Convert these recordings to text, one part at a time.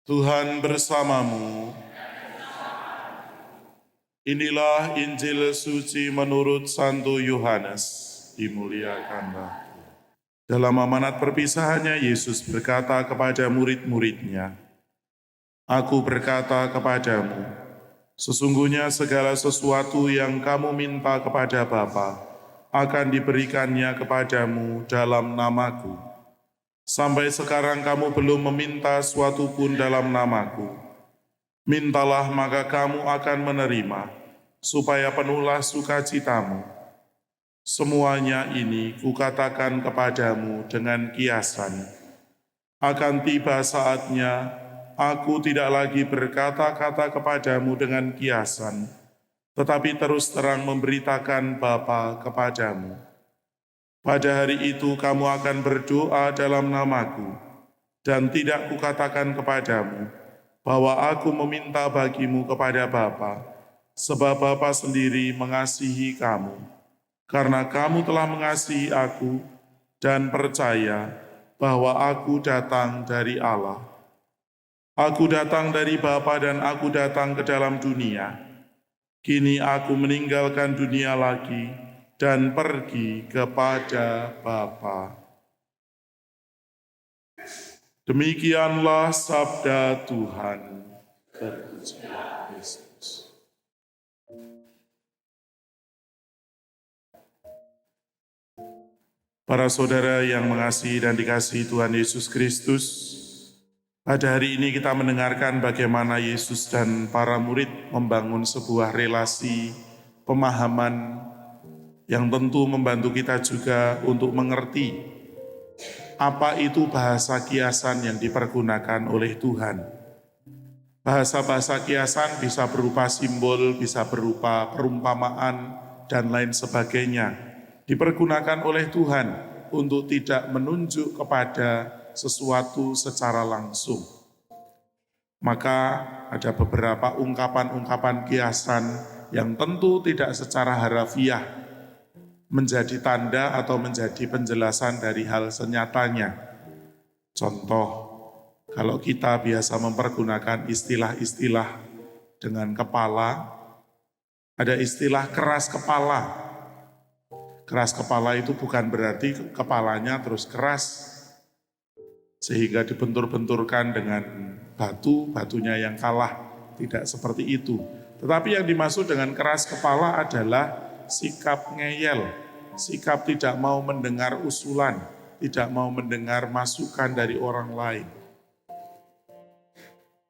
Tuhan bersamamu. Inilah Injil suci menurut Santo Yohanes. Dimuliakanlah. Dalam amanat perpisahannya, Yesus berkata kepada murid-muridnya, "Aku berkata kepadamu, sesungguhnya segala sesuatu yang kamu minta kepada Bapa akan diberikannya kepadamu dalam namaku. Sampai sekarang kamu belum meminta suatu pun dalam namaku. Mintalah maka kamu akan menerima, supaya penuhlah sukacitamu. Semuanya ini kukatakan kepadamu dengan kiasan. Akan tiba saatnya, aku tidak lagi berkata-kata kepadamu dengan kiasan, tetapi terus terang memberitakan Bapa kepadamu. Pada hari itu kamu akan berdoa dalam namaku, dan tidak kukatakan kepadamu bahwa aku meminta bagimu kepada Bapa, sebab Bapa sendiri mengasihi kamu, karena kamu telah mengasihi aku dan percaya bahwa aku datang dari Allah. Aku datang dari Bapa dan aku datang ke dalam dunia. Kini aku meninggalkan dunia lagi dan pergi kepada Bapa." Demikianlah sabda Tuhan. Terpujilah Kristus. Para saudara yang mengasihi dan dikasihi Tuhan Yesus Kristus, pada hari ini kita mendengarkan bagaimana Yesus dan para murid membangun sebuah relasi pemahaman yang tentu membantu kita juga untuk mengerti apa itu bahasa kiasan yang dipergunakan oleh Tuhan. Bahasa-bahasa kiasan bisa berupa simbol, bisa berupa perumpamaan, dan lain sebagainya. Dipergunakan oleh Tuhan untuk tidak menunjuk kepada sesuatu secara langsung. Maka ada beberapa ungkapan-ungkapan kiasan yang tentu tidak secara harafiah menjadi tanda atau menjadi penjelasan dari hal senyatanya. Contoh, kalau kita biasa mempergunakan istilah-istilah dengan kepala, ada istilah keras kepala. Keras kepala itu bukan berarti kepalanya terus keras, sehingga dibentur-benturkan dengan batu, batunya yang kalah. Tidak seperti itu. Tetapi yang dimaksud dengan keras kepala adalah sikap ngeyel, sikap tidak mau mendengar usulan, tidak mau mendengar masukan dari orang lain.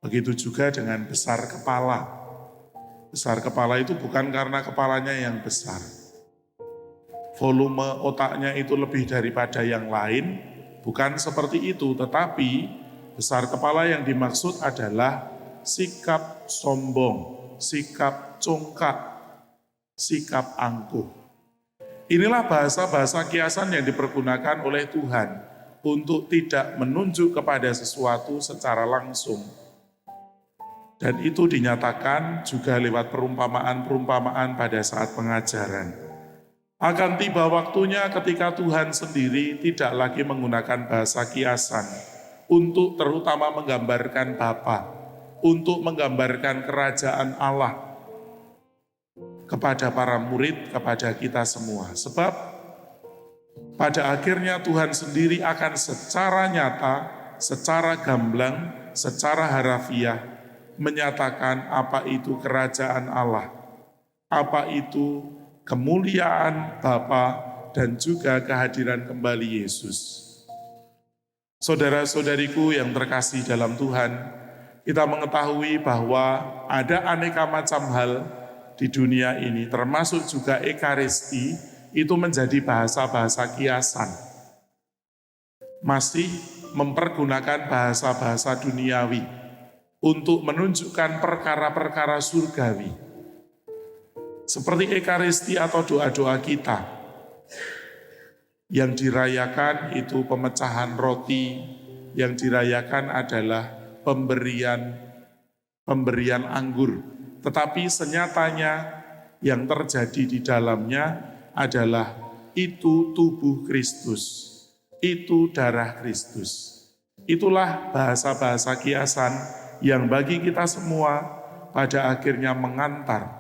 Begitu juga dengan besar kepala. Besar kepala itu bukan karena kepalanya yang besar. Volume otaknya itu lebih daripada yang lain, bukan seperti itu. Tetapi besar kepala yang dimaksud adalah sikap sombong, sikap congkak, sikap angkuh. Inilah bahasa-bahasa kiasan yang dipergunakan oleh Tuhan untuk tidak menunjuk kepada sesuatu secara langsung. Dan itu dinyatakan juga lewat perumpamaan-perumpamaan pada saat pengajaran. Akan tiba waktunya ketika Tuhan sendiri tidak lagi menggunakan bahasa kiasan untuk terutama menggambarkan Bapa, untuk menggambarkan kerajaan Allah kepada para murid, kepada kita semua. Sebab pada akhirnya Tuhan sendiri akan secara nyata, secara gamblang, secara harafiah menyatakan apa itu kerajaan Allah, apa itu kemuliaan Bapa, dan juga kehadiran kembali Yesus. Saudara-saudariku yang terkasih dalam Tuhan, kita mengetahui bahwa ada aneka macam hal di dunia ini, termasuk juga Ekaristi, itu menjadi bahasa-bahasa kiasan. Masih mempergunakan bahasa-bahasa duniawi untuk menunjukkan perkara-perkara surgawi. Seperti Ekaristi atau doa-doa kita, yang dirayakan itu pemecahan roti, yang dirayakan adalah pemberian anggur. Tetapi senyatanya yang terjadi di dalamnya adalah itu tubuh Kristus, itu darah Kristus. Itulah bahasa-bahasa kiasan yang bagi kita semua pada akhirnya mengantar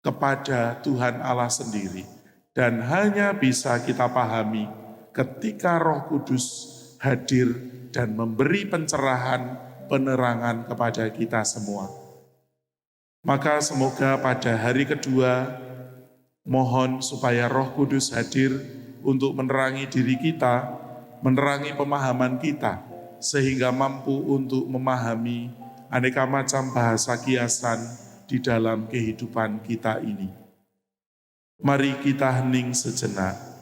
kepada Tuhan Allah sendiri. Dan hanya bisa kita pahami ketika Roh Kudus hadir dan memberi pencerahan, penerangan kepada kita semua. Maka semoga pada hari kedua, mohon supaya Roh Kudus hadir untuk menerangi diri kita, menerangi pemahaman kita, sehingga mampu untuk memahami aneka macam bahasa kiasan di dalam kehidupan kita ini. Mari kita hening sejenak